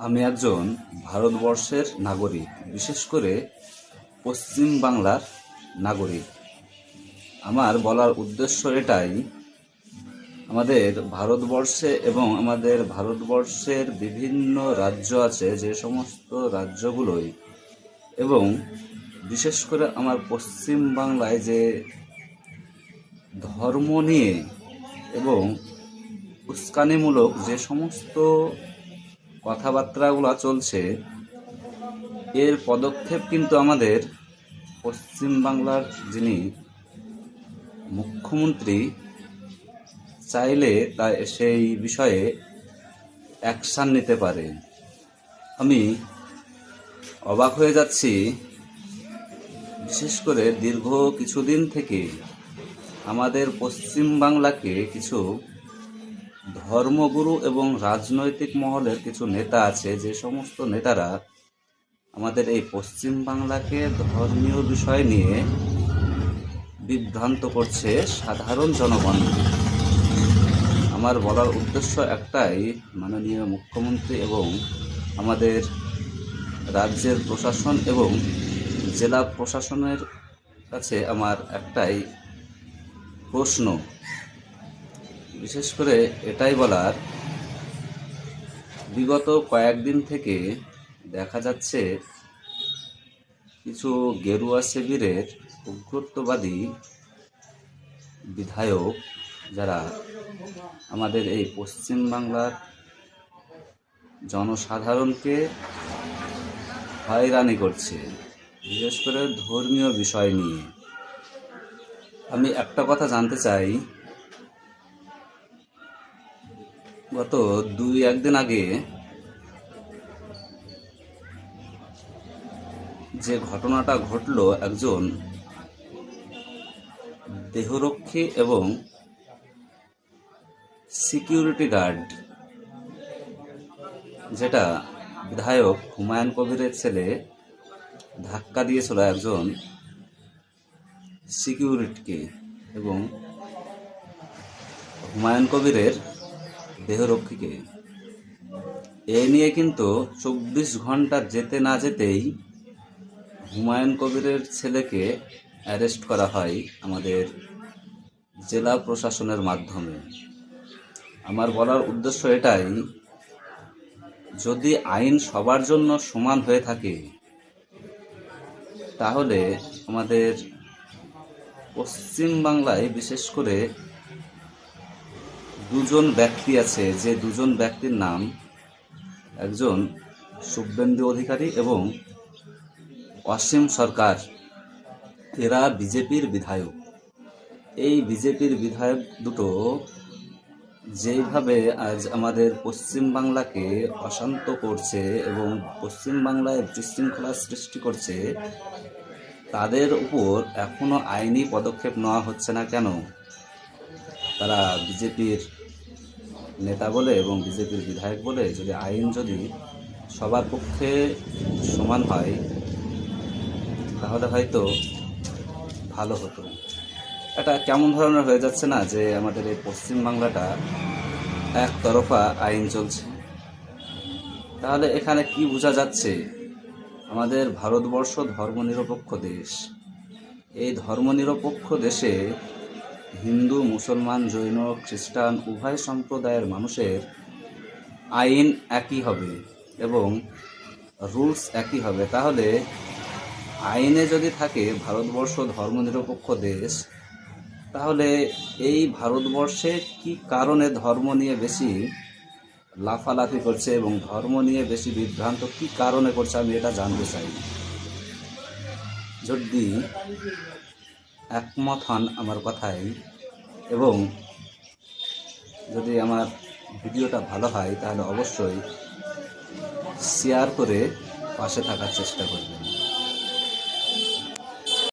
আমি একজন ভারতবর্ষের নাগরিক, বিশেষ করে পশ্চিম বাংলার নাগরিক। আমার বলার উদ্দেশ্য এটাই, আমাদের ভারতবর্ষে এবং আমাদের ভারতবর্ষের বিভিন্ন রাজ্য আছে, যে সমস্ত রাজ্যগুলোই এবং বিশেষ করে আমার পশ্চিম বাংলায় যে ধর্ম নিয়ে এবং উস্কানিমূলক যে সমস্ত কথাবার্তাগুলো চলছে, এর পদক্ষেপ কিন্তু আমাদের পশ্চিম বাংলার যিনি মুখ্যমন্ত্রী চাইলে তা সেই বিষয়ে অ্যাকশান নিতে পারে। আমি অবাক হয়ে যাচ্ছি, বিশেষ করে দীর্ঘ কিছুদিন থেকে আমাদের পশ্চিম বাংলাকে কিছু ধর্মগুরু এবং রাজনৈতিক মহলের কিছু নেতা আছে, যে সমস্ত নেতারা আমাদের এই পশ্চিম বাংলাকে ধর্মীয় বিষয় নিয়ে বিভ্রান্ত করছে সাধারণ জনগণকে। আমার বলার উদ্দেশ্য একটাই, মাননীয় মুখ্যমন্ত্রী এবং আমাদের রাজ্যের প্রশাসন এবং জেলা প্রশাসনের কাছে আমার একটাই প্রশ্ন, বিশেষ করে এটাই বলার, বিগত কয়েকদিন থেকে দেখা যাচ্ছে কিছু গেরুয়া শিবিরের উগ্রত্ববাদী বিধায়ক যারা আমাদের এই পশ্চিম বাংলার জনসাধারণকে হয়রানি করছে, বিশেষ করে ধর্মীয় বিষয় নিয়ে। আমি একটা কথা জানতে চাই, গত 2-1 দিন আগে যে ঘটনাটা ঘটলো, একজন দেহরক্ষী এবং সিকিউরিটি গার্ড, যেটা বিধায়ক হুমায়ুন কবিরের ছেলে ধাক্কা দিয়েছিল একজন সিকিউরিটিকে, এবং হুমায়ুন কবিরের দেহরক্ষীকে, এ নিয়ে কিন্তু 24 ঘন্টা যেতে না যেতেই হুমায়ুন কবিরের ছেলেকে অ্যারেস্ট করা হয় আমাদের জেলা প্রশাসনের মাধ্যমে। আমার বলার উদ্দেশ্য এটাই, যদি আইন সবার জন্য সমান হয়ে থাকে, তাহলে আমাদের পশ্চিম বাংলায় বিশেষ করে দুজন ব্যক্তি আছে, যে দুজন ব্যক্তির নাম, একজন শুভেন্দু অধিকারী এবং অসীম সরকার। এরা বিজেপির বিধায়ক। এই বিজেপির বিধায়ক দুটো যেইভাবে আজ আমাদের পশ্চিম বাংলাকে অশান্ত করছে এবং পশ্চিম বাংলায় বিশৃঙ্খলা সৃষ্টি করছে, তাদের উপর এখনো আইনি পদক্ষেপ নেওয়া হচ্ছে না কেন? তারা বিজেপির নেতা বলে এবং বিজেপির বিধায়ক বলে, যদি আইন যদি সবার পক্ষে সমান হয়, তাহলে হয়তো ভালো হতো। এটা কেমন ধরনের হয়ে যাচ্ছে না, যে আমাদের এই পশ্চিম বাংলাটা একতরফা আইন চলছে? তাহলে এখানে কি বোঝা যাচ্ছে? আমাদের ভারতবর্ষ ধর্মনিরপেক্ষ দেশ। এই ধর্মনিরপেক্ষ দেশে হিন্দু, মুসলমান, জৈন, খ্রিস্টান উভয় সম্প্রদায়ের মানুষের আইন একই হবে এবং রুলস একই হবে। তাহলে আইনে যদি থাকে ভারতবর্ষ ধর্মনিরপেক্ষ দেশ, তাহলে এই ভারতবর্ষে কি কারণে ধর্ম নিয়ে বেশি লাফালাফি করছে এবং ধর্ম নিয়ে বেশি বিভ্রান্ত কি কারণে করছে? আমি এটা জানতে চাই। যদি একমত হন আমার কথায় এবং যদি আমার ভিডিওটা ভালো হয়, তাহলে অবশ্যই শেয়ার করে পাশে থাকার চেষ্টা করবেন।